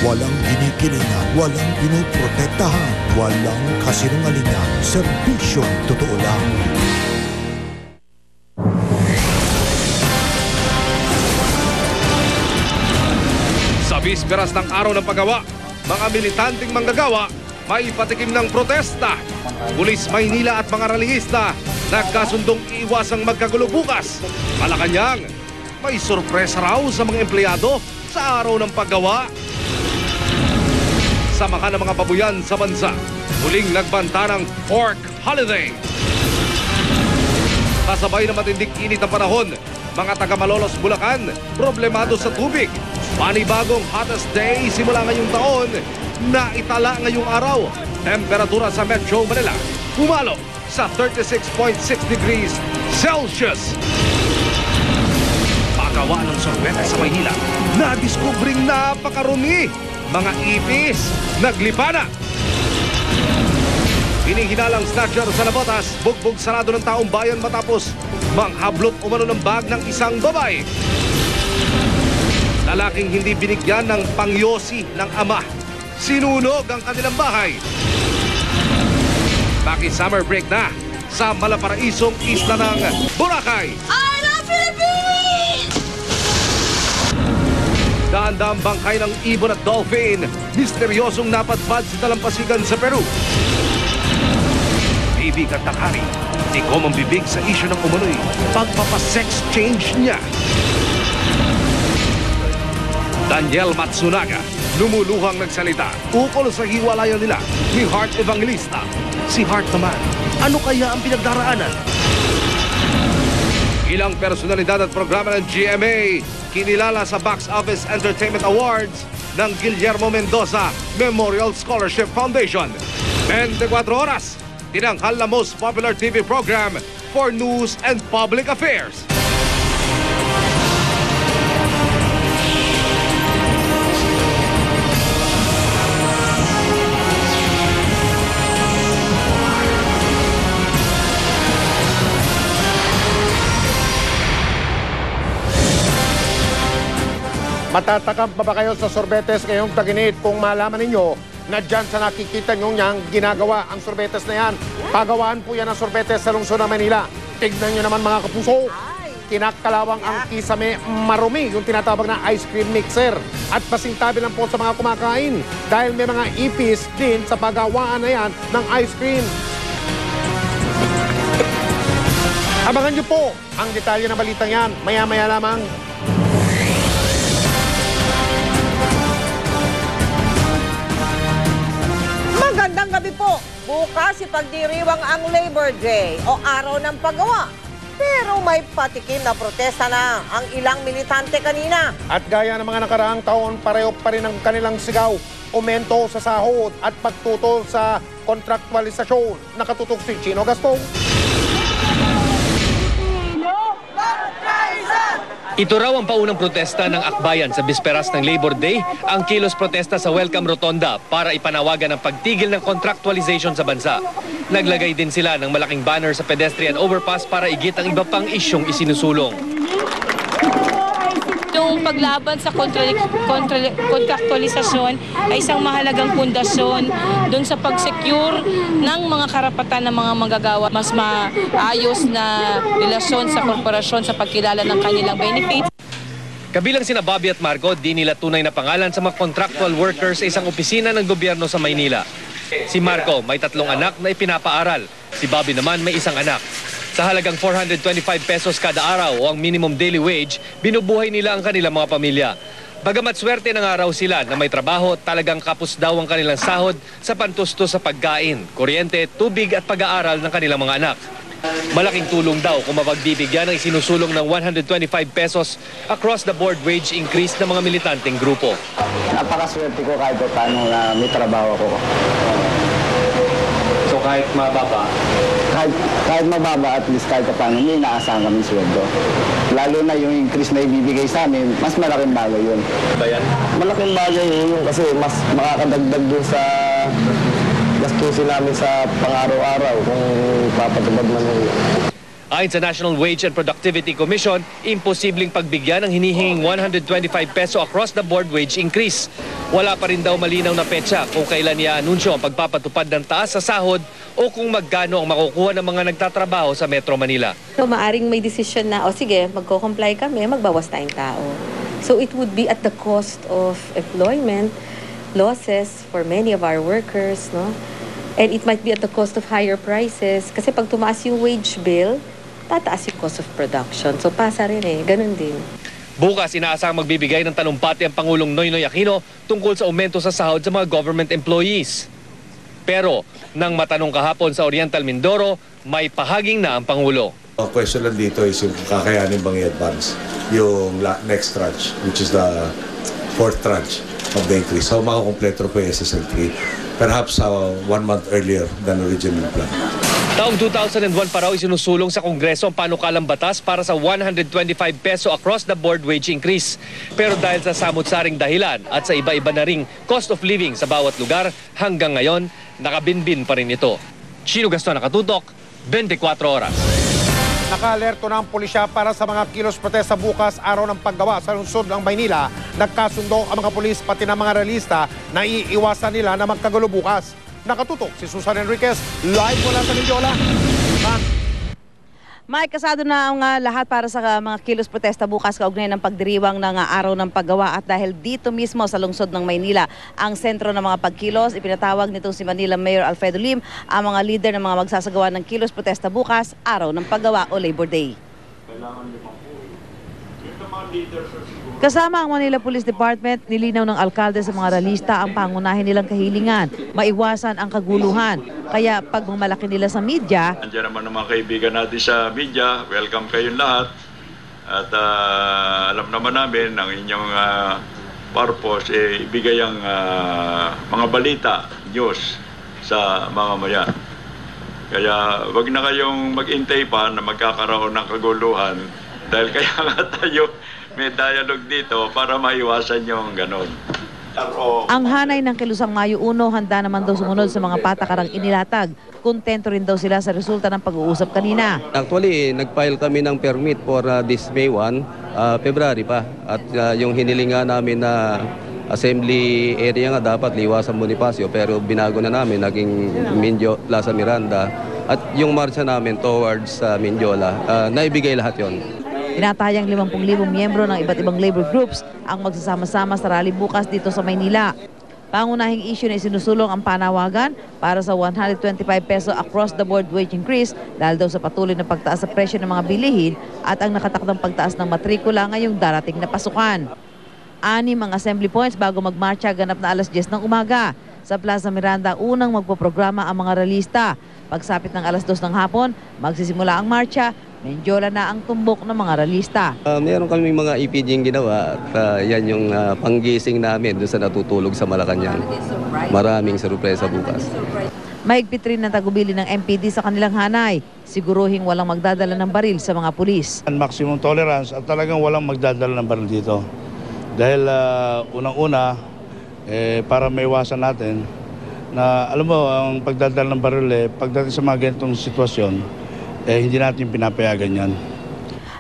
Walang kinikilingan, walang pinoprotektahan, walang kasinungalingan, serbisyong totoo lang. Sa bisperas ng araw ng paggawa, mga militanteng manggagawa may patikim ng protesta. Pulis Maynila at mga rallyista nagkasundong iiwasang magkagulo bukas. Malacanang, may sorpresa raw sa mga empleyado sa araw ng paggawa. Samahan ng mga babuyan sa bansa, muling nagbanta ng pork holiday. Kasabay na matinding init ang panahon, mga taga Malolos, Bulacan, problemado sa tubig. Panibagong hottest day simula ngayong taon na itala ngayong araw. Temperatura sa Metro Manila pumalo sa 36.6 degrees Celsius. Paggawa ng sorbete sa Maynila, nadiskubring napakarumi. Mga ipis, naglipana. Hinihinalang snatcher sa Nabotas, bugbog sarado ng taong bayan matapos manghablot umano ng bag ng isang babae. Lalaking hindi binigyan ng pangyosi ng ama. Sinunog ang kanilang bahay. Bakit summer break na sa malaparaisong isla ng Boracay? I love Philippines! Daan-daang bangkay ng ibon at dolphin, misteryosong napadpad sa dalampasigan sa Peru. Bibig at tanghari, tikom ang bibig sa isyu ng umano'y pagpapasex change niya. Daniel Matsunaga, lumuluhang nagsalita ukol sa hiwalayan nila ni Heart Evangelista. Si Heart naman, ano kaya ang pinagdaraanan? Ilang personalidad at programa ng GMA kinilala sa Box Office Entertainment Awards ng Guillermo Mendoza Memorial Scholarship Foundation. 24 oras, tinanghal na most popular TV program for news and public affairs. Matatakam pa ba kayo sa sorbetes ngayong taginit kung malaman ninyo na dyan sa nakikita nyo niyang ginagawa ang sorbetes na yan? Pagawaan po yan ang sorbetes sa lungsod ng Manila. Tignan nyo naman mga kapuso. Kinakalawang ang kisame marumi, yung tinatawag na ice cream mixer. At pasintabi lang po sa mga kumakain dahil may mga ipis din sa pagawaan na yan ng ice cream. Abangan nyo po ang detalye ng balitang yan. Maya-maya lamang. Magandang gabi po. Bukas ipagdiriwang ang Labor Day o Araw ng Paggawa. Pero may patikim na protesta na ang ilang militante kanina. At gaya ng mga nakaraang taon, pareho pa rin ang kanilang sigaw. Aumento sa sahod at pagtutol sa kontraktualisasyon. Nakatutok si Chino Gastong. Ito raw ang paunang protesta ng akbayan sa bisperas ng Labor Day, ang kilos protesta sa Welcome Rotonda para ipanawagan ang pagtigil ng contractualization sa bansa. Naglagay din sila ng malaking banner sa pedestrian overpass para igit ang iba pang isyong isinusulong. Yung paglaban sa kontraktualisasyon ay isang mahalagang pundasyon doon sa pag-secure ng mga karapatan ng mga manggagawa. Mas maayos na relasyon sa korporasyon sa pagkilala ng kanilang benefits. Kabilang sina Bobby at Marco, di nila tunay na pangalan sa mga contractual workers sa isang opisina ng gobyerno sa Maynila. Si Marco may 3 anak na ipinapaaral. Si Bobby naman may 1 anak. Sa halagang 425 pesos kada araw o ang minimum daily wage, binubuhay nila ang kanilang mga pamilya. Bagamat swerte ng araw sila na may trabaho, talagang kapos daw ang kanilang sahod sa pantusto sa pagkain, kuryente, tubig at pag-aaral ng kanilang mga anak. Malaking tulong daw kung mapagbibigyan ng isinusulong ng 125 pesos across the board wage increase ng mga militanteng grupo. Napakaswerte ko kahit paano na may trabaho ko. So kahit mababa? Kahit mababa, at least kahit paano may inaasahan kami sweldo. Lalo na yung increase na ibibigay sa amin, mas malaking bagay yun. Ba yan? Malaking bagay yun kasi mas makakadagdag dun sa gastusin namin sa pang-araw-araw kung papatubad man yun. Ayon sa National Wage and Productivity Commission, imposibleng pagbigyan ng hinihinging 125 peso across the board wage increase. Wala pa rin daw malinaw na petsa kung kailan i-anunsyo ang pagpapatupad ng taas sa sahod o kung magkano ang makukuha ng mga nagtatrabaho sa Metro Manila. So maaring may decision na, sige, magko-comply kami, magbawas tayong tao. So it would be at the cost of employment, losses for many of our workers, no? And it might be at the cost of higher prices. Kasi pag tumaas yung wage bill, tataas yung cost of production. So pasa rin ganun din. Bukas, inaasang magbibigay ng talumpati ang Pangulong Noynoy Aquino tungkol sa aumento sa sahod sa mga government employees. Pero, nang matanong kahapon sa Oriental Mindoro, may pahaging na ang Pangulo. Ang question lang dito is yung kakayanin bang i-advance yung next tranche, which is the fourth tranche of the increase. So, makakompleto po yung SSL3, perhaps 1 month earlier than originally planned. Taong 2001 pa raw isinusulong sa Kongreso ang panukalang batas para sa 125 peso across the board wage increase. Pero dahil sa samut-saring dahilan at sa iba-iba na ring cost of living sa bawat lugar, hanggang ngayon, nakabinbin pa rin ito. Chino Gaston, Nakatutok, 24 oras. Naka-alerto na ang pulisya para sa mga kilos protesta bukas, araw ng paggawa sa lungsod ng Maynila. Nagkasundo ang mga pulis pati ng mga realista na iiwasan nila na magkagulo bukas. Nakatutok si Susan Enriquez, live mula sa Mindiola. Mike, kasado na ang lahat para sa mga kilos protesta bukas kaugnay ng pagdiriwang ng araw ng paggawa. At dahil dito mismo sa lungsod ng Maynila, ang sentro ng mga pagkilos, ipinatawag nitong si Manila Mayor Alfredo Lim ang mga leader ng mga magsasagawa ng kilos protesta bukas, araw ng paggawa o Labor Day. Kasama ang Manila Police Department, nilinaw ng alkalde sa mga realista ang pangunahin nilang kahilingan, maiwasan ang kaguluhan. Kaya pagmamalaki nila sa media, andiyan naman ang mga kaibigan natin sa media, welcome kayong lahat. At alam naman namin ang inyong purpose, ibigay ang mga balita, news sa mamamayan. Kaya wag na kayong mag-intay pa na magkakaroon ng kaguluhan dahil kaya nga tayo may dialogue dito para maiwasan yung ganon. Ang hanay ng Kilusang Mayo 1 handa naman daw sumunod sa mga patakarang inilatag. Kontento rin daw sila sa resulta ng pag-uusap kanina. Actually, nag-file kami ng permit for this May 1, February pa. At yung hinilingan namin na assembly area nga dapat liwasan Bonifacio, pero binago na namin, naging Plaza Miranda. At yung marcha namin towards Mindiola, naibigay lahat yon. Tinatayang 50,000 miyembro ng iba't ibang labor groups ang magsasama-sama sa rally bukas dito sa Maynila. Pangunahing issue na isinusulong ang panawagan para sa 125 peso across the board wage increase dahil daw sa patuloy na pagtaas sa presyo ng mga bilihin at ang nakatakdang pagtaas ng matrikula ngayong darating na pasukan. 6 ang assembly points bago magmarcha ganap na alas 10 ng umaga. Sa Plaza Miranda, unang magpoprograma ang mga realista. Pagsapit ng alas 2 ng hapon, magsisimula ang marcha. Mindiola na ang tumbok ng mga realista. Meron kami mga EPG ginawa at yan yung panggising namin doon sa natutulog sa Malacanang. Maraming sorpresa bukas. Mahigpit rin ng tagubili ng MPD sa kanilang hanay. Siguruhing walang magdadala ng baril sa mga pulis. Maximum tolerance at talagang walang magdadala ng baril dito. Dahil unang-una, para maiwasan natin na alam mo, ang pagdadala ng baril pagdating sa mga ganitong sitwasyon, hindi natin pinapayagan yan.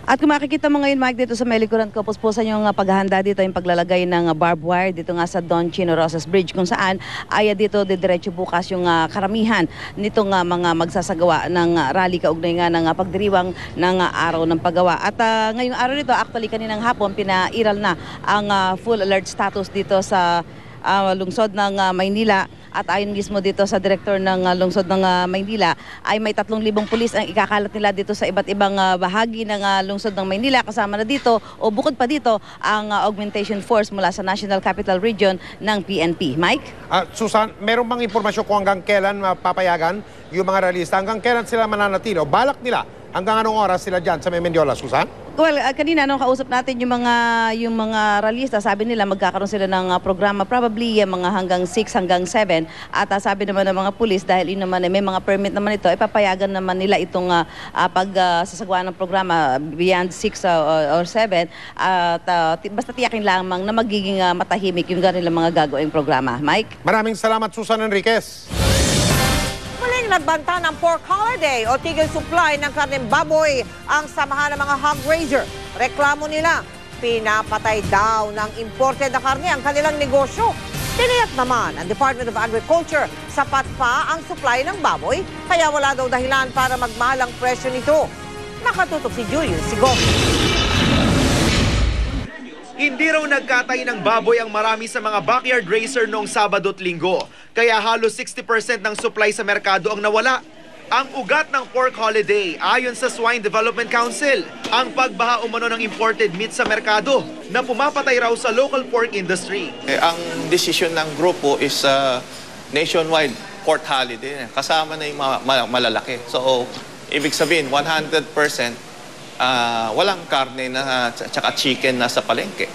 At kung makikita mo ngayon, Mike, dito sa may likuran ko, puspusan yung paghahanda dito, yung paglalagay ng barbed wire dito nga sa Don Chino Rosas Bridge, kung saan ay dito didiretso bukas yung karamihan nitong mga magsasagawa ng rally kaugnay nga ng pagdiriwang ng araw ng paggawa. At ngayong araw nito, actually kaninang hapon, pinairal na ang full alert status dito sa lungsod ng Maynila. At ayon mismo dito sa direktor ng lungsod ng Maynila ay may 3,000 pulis ang ikakalat nila dito sa iba't ibang bahagi ng lungsod ng Maynila. Kasama na dito o bukod pa dito ang augmentation force mula sa National Capital Region ng PNP. Mike? Susan, meron bang impormasyon kung hanggang kailan papayagan yung mga realista? Hanggang kailan sila mananatili? O balak nila hanggang anong oras sila dyan sa Mindiola, Susan? Well, kanina nung kausap natin yung mga realista, sabi nila magkakaroon sila ng programa probably mga hanggang 6 hanggang 7 at sabi naman ng mga pulis dahil naman may mga permit naman ito, ipapayagan naman nila itong pagsasagawa ng programa beyond 6 or 7 at basta tiyakin lamang na magiging matahimik yung ganun mga gagawing programa. Mike? Maraming salamat, Susan Enriquez. Muling Muling nagbanta ng pork holiday o tigil supply ng karneng baboy ang samahan ng mga hog raiser. Reklamo nila, pinapatay daw ng imported na karne ang kanilang negosyo. Tiniyak naman ang Department of Agriculture, sapat pa ang supply ng baboy, kaya wala daw dahilan para magmahal ang presyo nito. Nakatutok si Julius Sigong. Hindi raw nagkatay ng baboy ang marami sa mga backyard raiser noong Sabado at Linggo. Kaya halos 60% ng supply sa merkado ang nawala. Ang ugat ng pork holiday ayon sa Swine Development Council, ang pagbaha umano ng imported meat sa merkado na pumapatay raw sa local pork industry. Ang desisyon ng grupo is nationwide pork holiday. Kasama na yung mga malalaki. So, ibig sabihin, 100% walang karne na tsaka chicken na sa palengke.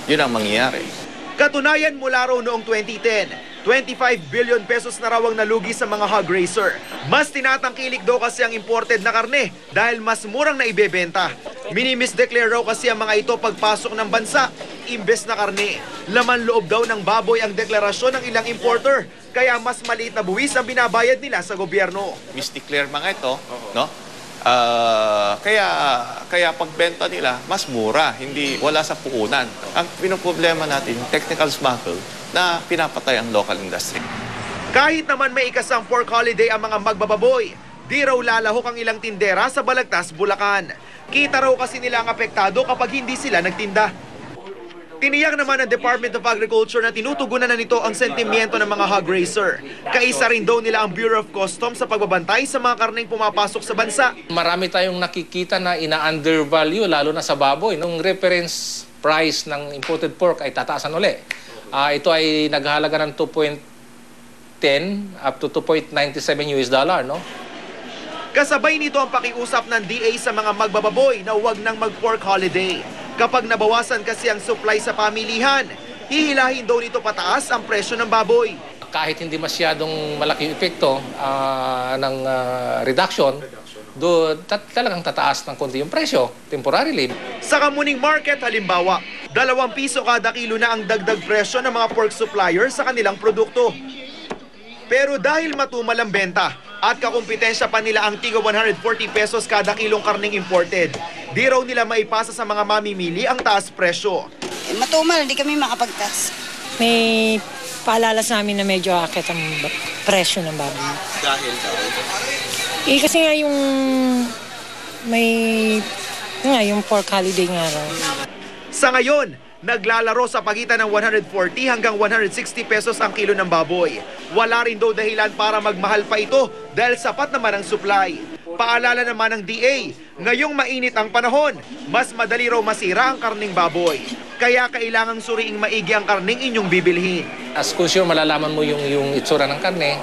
Yun ang mangyayari. Katunayan mula raw noong 2010, 25 billion pesos na raw ang nalugi sa mga hog raiser. Mas tinatangkilik daw kasi ang imported na karne dahil mas murang na ibebenta. Minimisdeclare raw kasi ang mga ito pagpasok ng bansa, imbes na karne. Laman loob daw ng baboy ang deklarasyon ng ilang importer, kaya mas maliit na buwis ang binabayad nila sa gobyerno. Misdeclare mga ito, no? Kaya pagbenta nila, mas mura, wala sa puunan. Ang pinoproblema natin, technical smuggle na pinapatay ang local industry. Kahit naman may ikasang pork holiday ang mga magbababoy, di raw lalahok ang ilang tindera sa Balagtas, Bulacan. Kita raw kasi nila ang apektado kapag hindi sila nagtinda. Tiniyak naman ng Department of Agriculture na tinutugunan na nito ang sentimiento ng mga hog raiser. Kaisa rin daw nila ang Bureau of Customs sa pagbabantay sa mga karneng pumapasok sa bansa. Marami tayong nakikita na ina-undervalue lalo na sa baboy. Nung reference price ng imported pork ay tataasan uli. Ito ay naghahalaga ng 2.10 up to 2.97 US dollar, no? Kasabay nito ang pakiusap ng DA sa mga magbababoy na huwag nang mag-pork holiday. Kapag nabawasan kasi ang supply sa pamilihan, hihilahin daw nito pataas ang presyo ng baboy. Kahit hindi masyadong malaki yung epekto ng reduction, talagang tataas ng konti yung presyo, temporarily. Sa Kamuning Market, halimbawa, 2 piso kada kilo na ang dagdag presyo ng mga pork suppliers sa kanilang produkto. Pero dahil matumal ang benta at kakumpetensya pa nila ang tiga 140 pesos kada kilong karning imported, di raw nila maipasa sa mga mamimili ang taas presyo. Matumal, hindi kami makapagtas. May paalala sa amin na medyo akit ang presyo ng baboy. Dahil kasi nga yung pork holiday nga raw. Sa ngayon, naglalaro sa pagitan ng 140 hanggang 160 pesos ang kilo ng baboy. Wala rin daw dahilan para magmahal pa ito dahil sapat naman ang supply. Paalala naman ng DA, ngayong mainit ang panahon, mas madali raw masira ang karning baboy. Kaya kailangang suriing maigi ang karning inyong bibilhin. As consumer, malalaman mo yung itsura ng karne,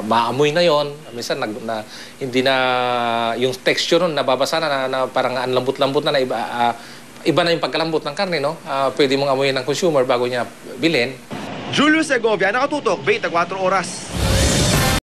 maamoy na yon. Minsan hindi na yung texture nun nababasa na parang ang lambot-lambot na iba na yung pagkalambot ng karne, no? Pwede mong amuyin ng consumer bago niya bilhin. Julius Segovia, nakatutok, 24 Oras.